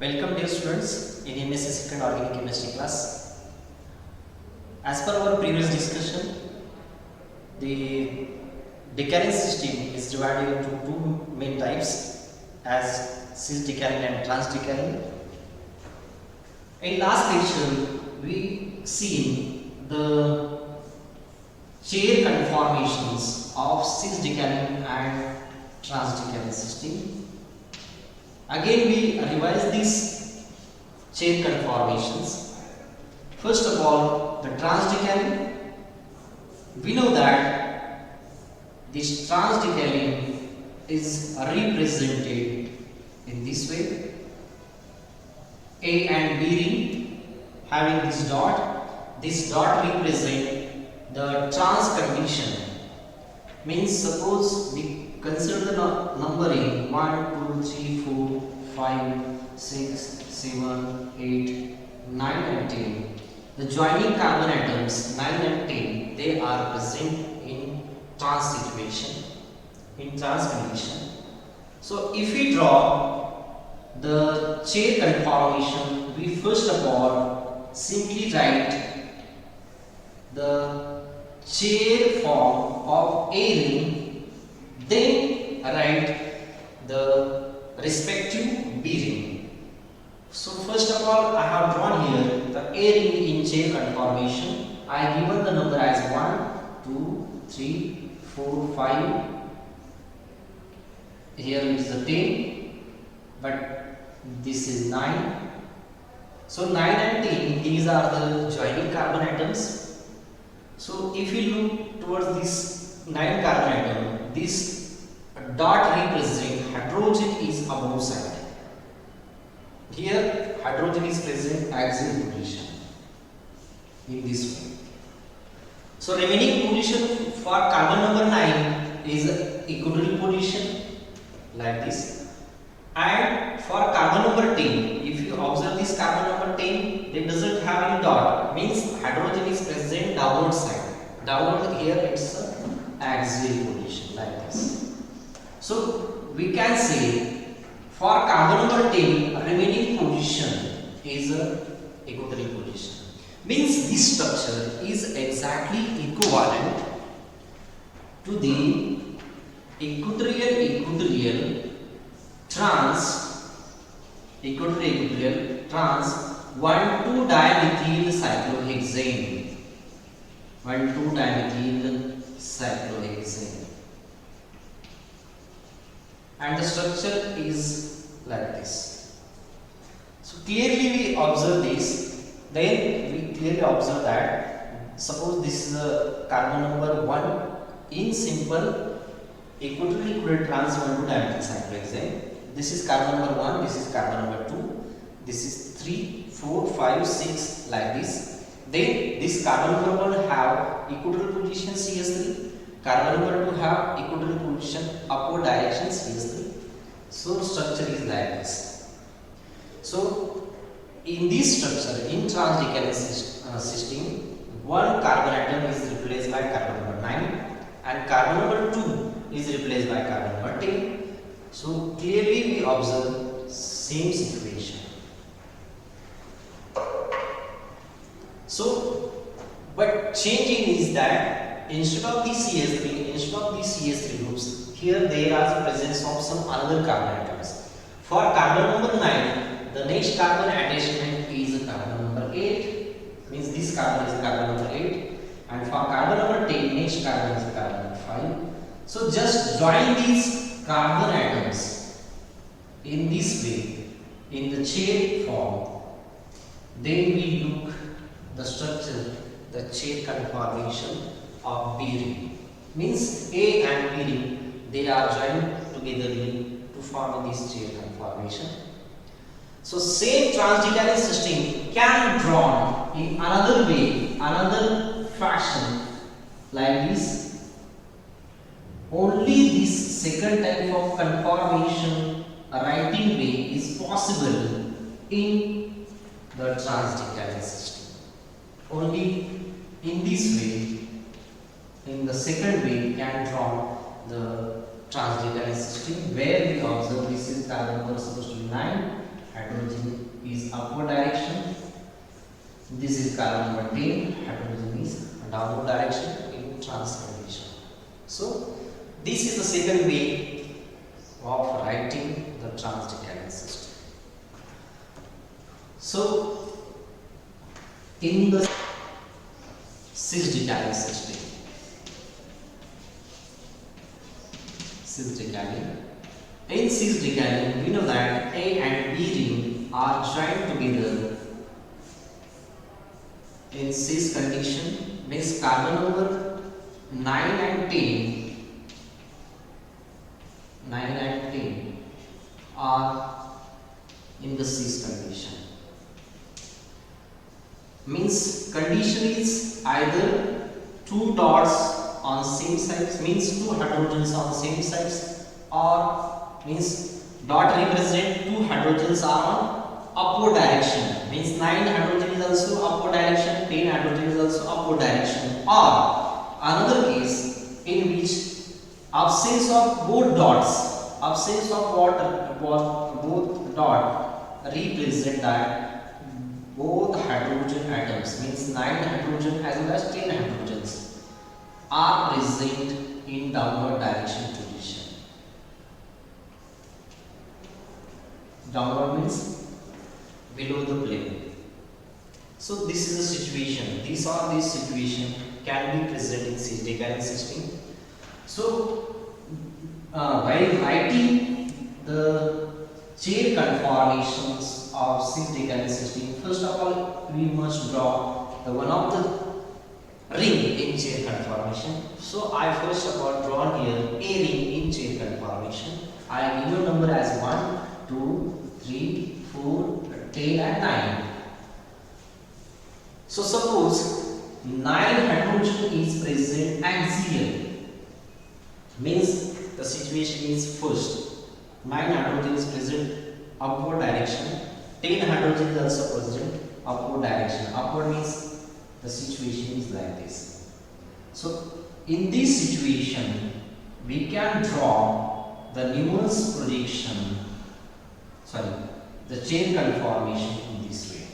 Welcome dear students in MSc second organic chemistry class. As per our previous discussion, the decalin system is divided into two main types as cis decalin and trans decalin. In last lecture we seen the chair conformations of cis decalin and trans decalin system. Again we revise these chain conformations. First of all, the trans decalin. We know that this trans decalin is represented in this way. A and B ring having this dot. This dot represent the trans condition. Means suppose we consider the numbering 1, 2, 3, 4, 5, 6, 7, 8, 9 and 10. The joining carbon atoms 9 and 10, they are present in trans situation, in trans condition. So if we draw the chain conformation, we first of all simply write the chain form of A ring, then write the respective B ring. So first of all, I have drawn here the A ring in chain conformation. I given the number as 1, 2, 3, 4, 5. Here it is the 10, but this is 9. So 9 and 10, these are the joining carbon atoms. So if you look towards this 9 carbon atom, this dot represent hydrogen is above side. Here hydrogen is present axial position in this way. So remaining position for carbon number 9 is equatorial position like this, and for carbon number 10, if you observe this carbon number 10, it doesn't have any dot, means hydrogen is present downward side. Downward here it's axial position like this. So we can say for carbon number 10, remaining position is equatorial position. Means this structure is exactly equivalent to the equatorial trans 1,2 dimethyl cyclohexane. 1,2 dimethyl cyclohexane. And the structure is like this. So clearly we observe this, then we clearly observe that suppose this is a carbon number 1 in simple equatorial trans 1,2 dimethyl cyclohexane. This is carbon number 1, this is carbon number 2, this is 3, 4, 5, 6 like this. Then this carbon number 1 have equatorial position CH3, carbon number 2 have equatorial position upward direction CH3. So structure is like this. So in this structure, in trans decalin system, one carbon atom is replaced by carbon number 9 and carbon number 2 is replaced by carbon number 10. So clearly we observe same situation. So but changing is that instead of these CH3 groups, here there are presence of some other carbon atoms. For carbon number 9, the next carbon attachment is carbon number 8, means this carbon is carbon number 8, and for carbon number 10, next carbon is carbon number 5. So just join these carbon atoms in this way, in the chain form, then we look the structure, the chain conformation of B ring. Means A and B ring, they are joined togetherly to form this chain conformation. So same trans decalin system can be drawn in another way, another fashion like this. Only this second type of conformation writing way is possible in the trans decalin system. Only in this way, in the second way, we can draw the trans decalin system where we observe this is carbon number supposed to be 9 hydrogen is upward direction. This is carbon number 10, hydrogen is downward direction in trans condition. So this is the second way of writing the trans decalin system. So in the cis decalin system, in cis decalin we know that A and B ring are joined together in cis condition, means carbon number 9 and 10 are in the cis condition. Means condition is either two dots on same sides, means two hydrogens on same sides, or means dot represent two hydrogens are on upward direction, means 9 hydrogen is also upward direction, 10 hydrogen is also upward direction, or another case in which absence of both dots, absence of both dot represent that both hydrogen atoms, means 9 hydrogen as well as 10 hydrogens are present in downward direction position. Downward means below the plane. So this is the situation. These situation can be present in cis decalin system. So while writing the chain conformations of cis decalin system, first of all we must draw the one of the ring in chain conformation. So I first of all drawn here a ring in chain conformation. I give a number as 1, 2, 3, 4, 10 and 9. So suppose 9 hydrogen is present axial, means the situation is first 9 hydrogen is present upward direction, 10 hydrogen is also present upward direction. Upward means the situation is like this. So in this situation we can draw the Newmanns projection, the chain conformation in this way.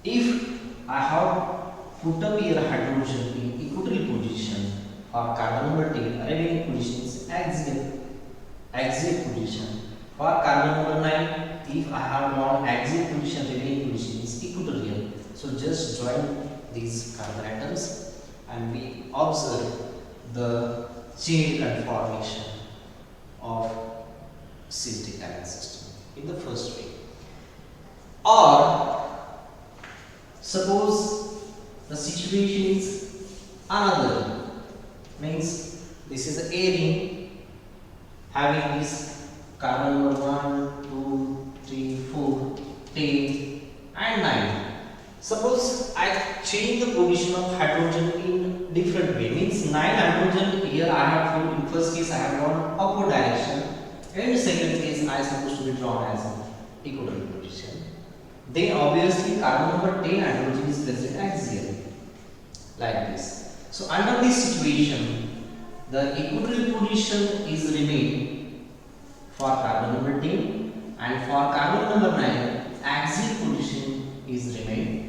If I have put up here hydrogen in equatorial position or carbon number 10, remaining position is axial position. For carbon number 9, if I have drawn axial position, remaining position is equatorial. So just join these carbon atoms and we observe the chain conformation of cis decalin system in the first way. Or suppose the situation is another, means this is a ring having this carbon number 1, 2, 3, 4, 10 and 9. Suppose I change the position of hydrogen in different way, means 9 hydrogen here I have put, in first case I have drawn upward direction, and in second case I am supposed to be drawn as an equatorial position. Then obviously carbon number 10 hydrogen is present axial, like this. So under this situation the equatorial position is remain for carbon number 10, and for carbon number 9 axial position is remain.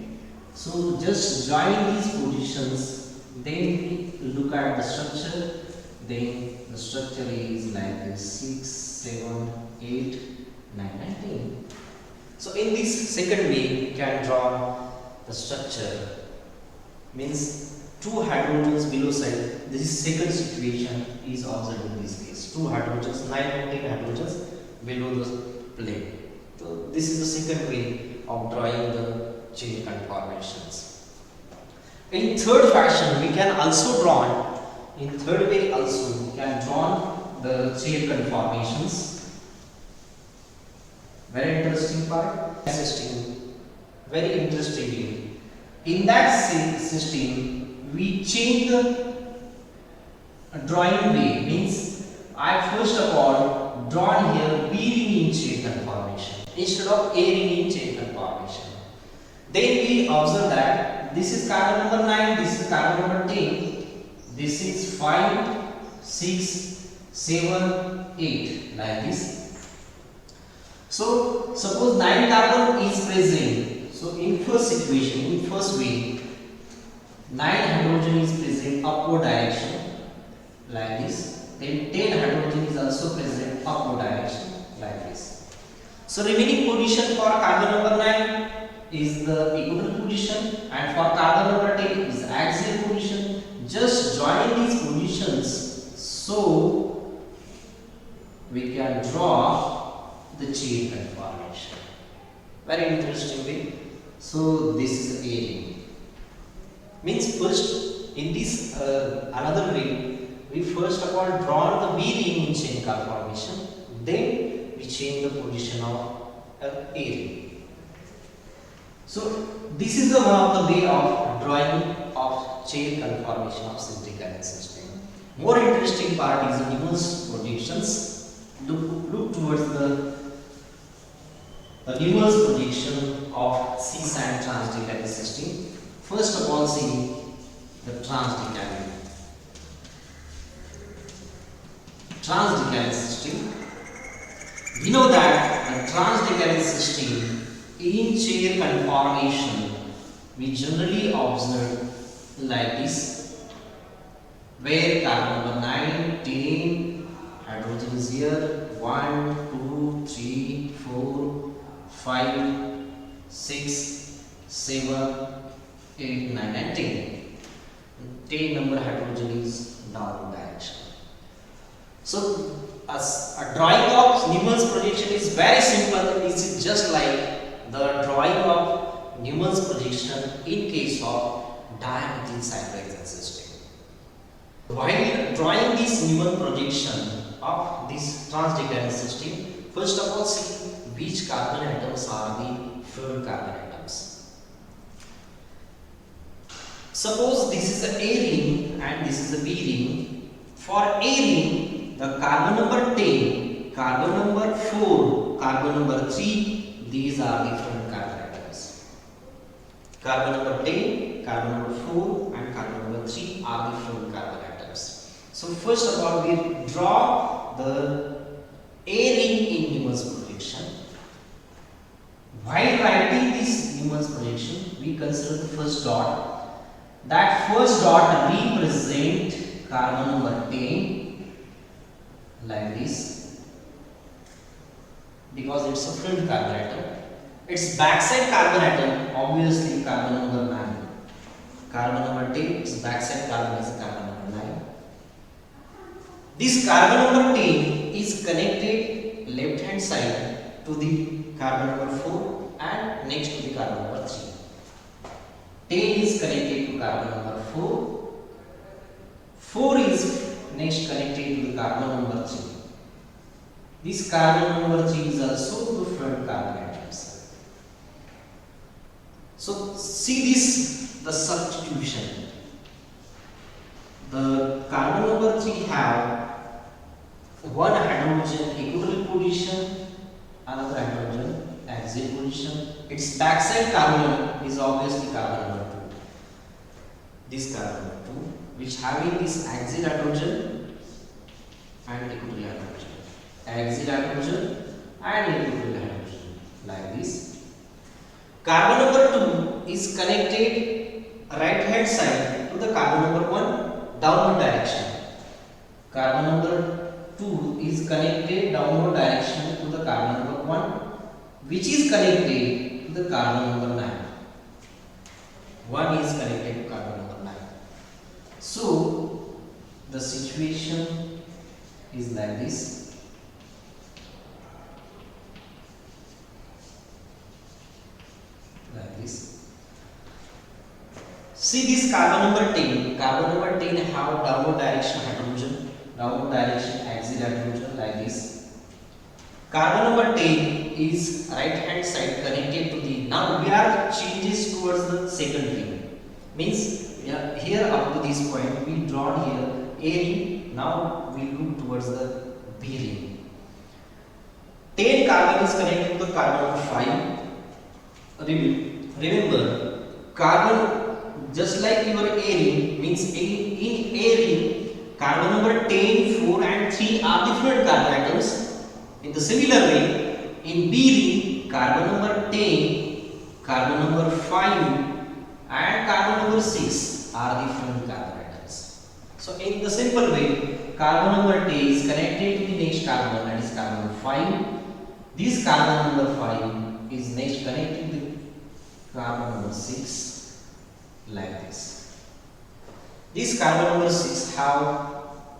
So just join these positions, then we look at the structure. Then the structure is like this: 6, 7, 8, 9 and 10. So in this second way we can draw the structure, means 2 hydrogens below side. This is second situation is observed in this case. 2 hydrogens, 9 and 10 hydrogens below the plane. So this is the second way of drawing the chain conformations. In third fashion we can also draw, in third way also we can draw the chain conformations. Very interesting part. System, very interestingly, in that system we change the drawing way, means I first of all drawn here B ring in chain conformation instead of A ring in chain conformation. Then we observe that this is carbon number 9, this is carbon number 10, this is 5, 6, 7, 8, like this. So suppose 9 carbon is present. So in first situation, in first way, 9 hydrogen is present upward direction like this. Then 10 hydrogen is also present upward direction like this. So remaining position for carbon number 9 is the equatorial position, and for carbon number 10 is axial position. Just join these positions so we can draw the chain conformation. Very interesting way. So this is A ring. Means first in this another way, we first of all draw the B ring in chain conformation, then we change the position of A ring. So this is the one of the way of drawing of chain conformation of Cis and Decalin system. More interesting part is the Newmanns projections. Look towards the Newmanns projection of Cis and Trans Decalin system. First of all, see the Trans Decalin. Trans Decalin system. We know that the Trans Decalin system in chain conformation we generally observe like this, where carbon number 9, 10, hydrogen is here, 1, 2, 3, 4, 5, 6, 7, 8, 9 and 10. 10 number hydrogen is downward direction. So as a drawing of Newmanns projection is very simple. It is just like the drawing of Newmanns projection in case of dimethyl cyclohexane system. While drawing this Newmanns projection of this Trans Decalin system, first of all see which carbon atoms are the fluid carbon atoms. Suppose this is a ring and this is a B ring. For A ring, the carbon number 10, carbon number 4, carbon number 3, these are the fluid carbon atoms. Carbon number 10, carbon number 4 and carbon number 3 are the fluid carbon atoms. So first of all we draw the A ring in Newmanns projection. While writing this Newmanns projection, we consider the first dot. That first dot represent carbon number 10 like this, because it's a fluid carbon atom. Its backside carbon atom, obviously carbon number 9. Carbon number 10, its backside carbon is carbon number 9. This carbon number 10 is connected left hand side to the carbon number 4 and next to the carbon number 3. 10 is connected to carbon number 4. 4 is next connected to the carbon number 3. This carbon number 3 is also the fluid carbon atoms. So see this, the substitution. The carbon number 3 have one hydrogen equatorial position, another hydrogen axial position. Its backside carbon is obviously carbon number 2. This carbon number 2, which having this axial hydrogen and equatorial hydrogen. Axial hydrogen and equatorial hydrogen like this. Carbon number 2 is connected right hand side to the carbon number 1 downward direction. Carbon number 2 is connected downward direction to the carbon number 1, which is connected to the carbon number 9. 1 is connected to carbon number 9. So the situation is like this. Like this. See this carbon number 10. Carbon number 10 have downward direction hydrogen, downward direction axial hydrogen like this. Carbon number 10 is right hand side connected to the, now we are changes towards the second ring. Means here up to this point we draw here A ring, now we look towards the B ring. 10 carbon is connected to the carbon number 5. Remember, carbon just like your A ring means in A ring, carbon number 10, 4 and 3 are the fluid carbon atoms. In the similar way, In B ring, carbon number 10, carbon number 5 and carbon number 6 are the front carbon atoms. So in the simple way, carbon number 10 is connected to the next carbon, that is carbon number 5. This carbon number 5 is next connected to the carbon number 6 like this. This carbon number 6 have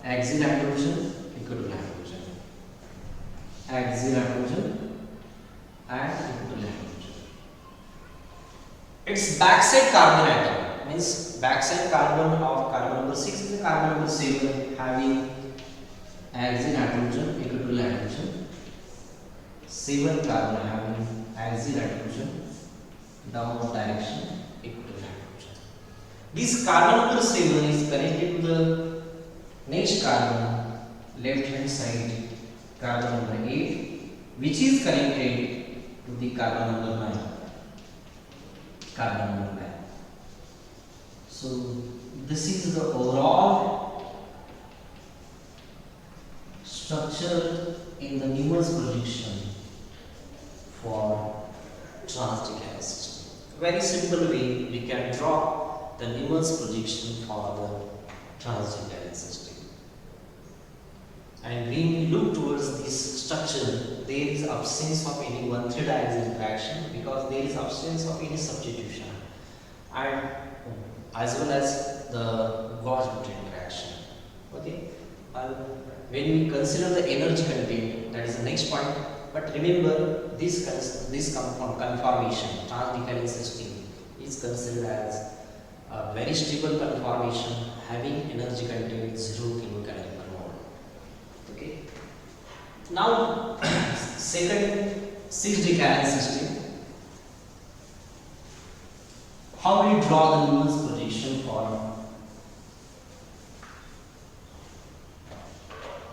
axial hydrogen, equatorial hydrogen, axial hydrogen and equatorial hydrogen. Its backside carbon atom means backside carbon of carbon number 6 is carbon number 7 having axial hydrogen, equatorial hydrogen. 7 carbon having axial hydrogen, downward direction, equatorial hydrogen. This carbon number 7 is connected to the next carbon, left hand side, carbon number 8, which is connected to the carbon number 9. Carbon number 9. So this is the overall structure in the Newmanns projection for Trans Decalin system. Very simple way we can draw the Newmanns projection for the Trans Decalin system. And when we look towards this structure, there is absence of any 1,3 diaxial interaction because there is absence of any substitution, and as well as the Gauss interaction. Okay. When we consider the energy content, that is the next point. But remember, this conformation, Trans Decalin system, is considered as a very stable conformation having energy content 0 kilocalorie. Okay. Now, second Cis Decalin system. How we draw the Newmanns projection for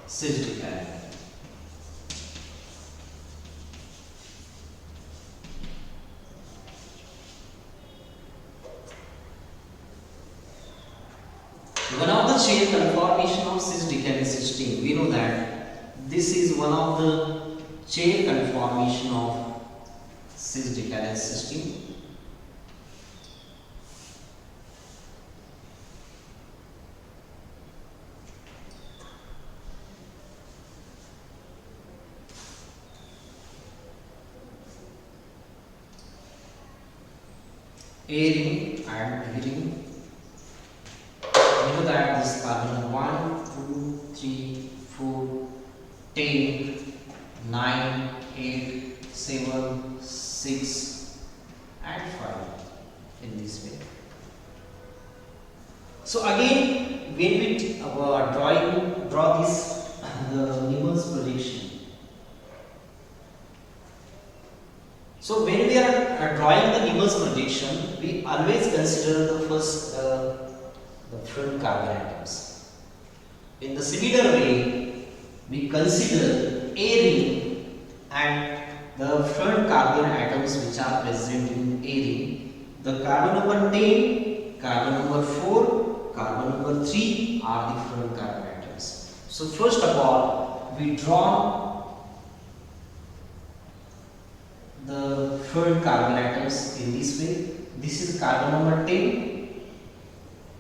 Cis Decalin? One of the chain conformation of Cis Decalin system, we know that this is one of the chain conformation of Cis Decalin system. A ring and B ring. We know that this carbon 1, 2, 3, 4, 10, 9, 8, 7, 6 and 5 in this way. So again, when we draw this the Newmanns projection. So when we are drawing the Newmanns projection, we always consider the first the front carbon atoms. In the similar way, we consider A ring and the front carbon atoms which are present in A ring. The carbon number 10, carbon number 4, carbon number 3 are the front carbon atoms. So first of all, we draw the front carbon atoms in this way. This is carbon number 10,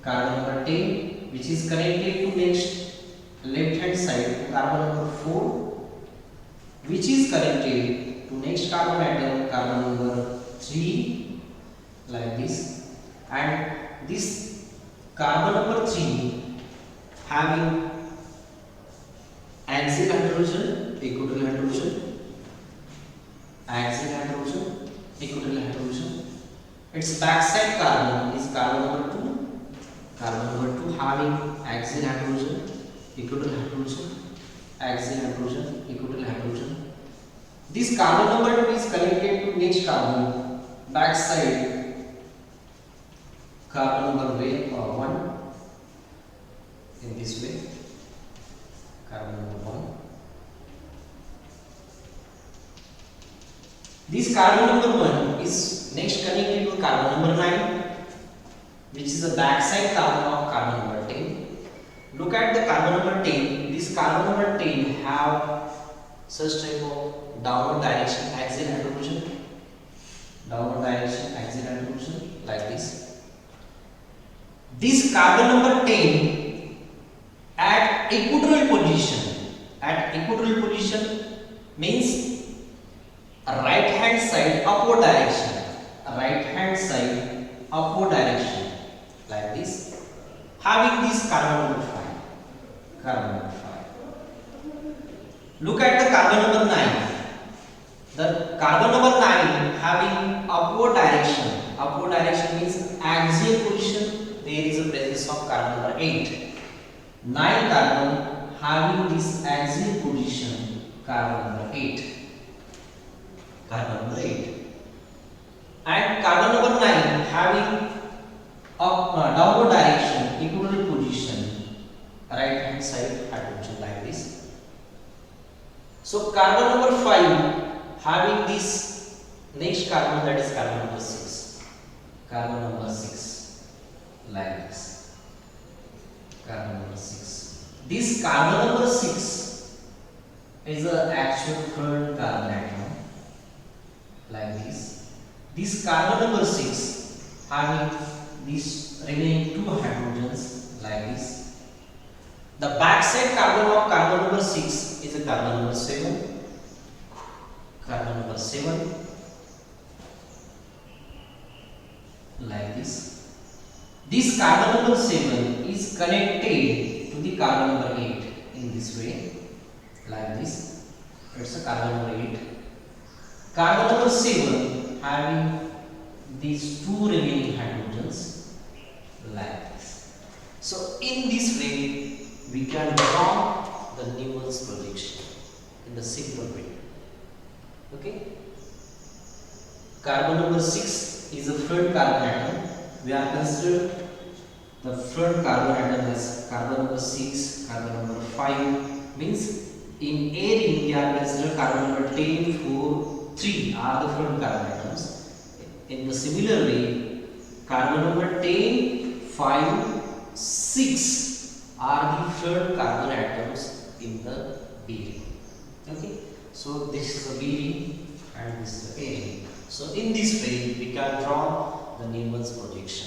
carbon number 10, which is connected to next left hand side carbon number 4, which is connected to next carbon atom carbon number 3 like this, and this carbon number 3 having axial hydrogen, equatorial hydrogen, axial hydrogen, equatorial hydrogen. Its backside carbon is carbon number 2, carbon number 2 having axial hydrogen, equatorial hydrogen, axial hydrogen, equatorial hydrogen. This carbon number 2 is connected to next carbon, backside carbon number 1 in this way, carbon number 1. This carbon number 1 is next connected to carbon number 9, which is the backside carbon of carbon number 10. Look at the carbon number 10. This carbon number 10 have such type of downward direction axial hydrogen, downward direction axial hydrogen like this. This carbon number 10 at equatorial position, at equatorial position means right hand side upward direction, right hand side upward direction like this, having this carbon number 5, carbon number 5. Look at the carbon number 9. The carbon number 9 having upward direction means axial position. There is a presence of carbon number 8. 9 carbon having this axial position, carbon number 8. Carbon number 8. And carbon number 9 having downward direction, equatorial position, right hand side hydrogen like this. So carbon number 5 having this next carbon, that is carbon number 6. Carbon number 6 like this. Carbon number 6. This carbon number 6 is the actual third carbon atom like this. This carbon number 6 having these remaining 2 hydrogens like this. The backside carbon of carbon number 6 is a carbon number 7. Carbon number 7 like this. This carbon number 7 is connected to the carbon number 8 in this way like this. It's a carbon number 8. Carbon number 7 having these 2 remaining hydrogens like this. So in this way we can draw the Newmanns projection in the simple way. Okay. Carbon number 6 is a front carbon atom. We are considered the front carbon atom as carbon number 6, carbon number 5 means in air we are considered carbon number 10, 4, 3 are the front carbon atoms. In the similar way, carbon number 10, 5, 6 are the front carbon atoms in the bearing. Okay, so this is the bearing and this is the airing. So in this way we can draw the Newmanns projection.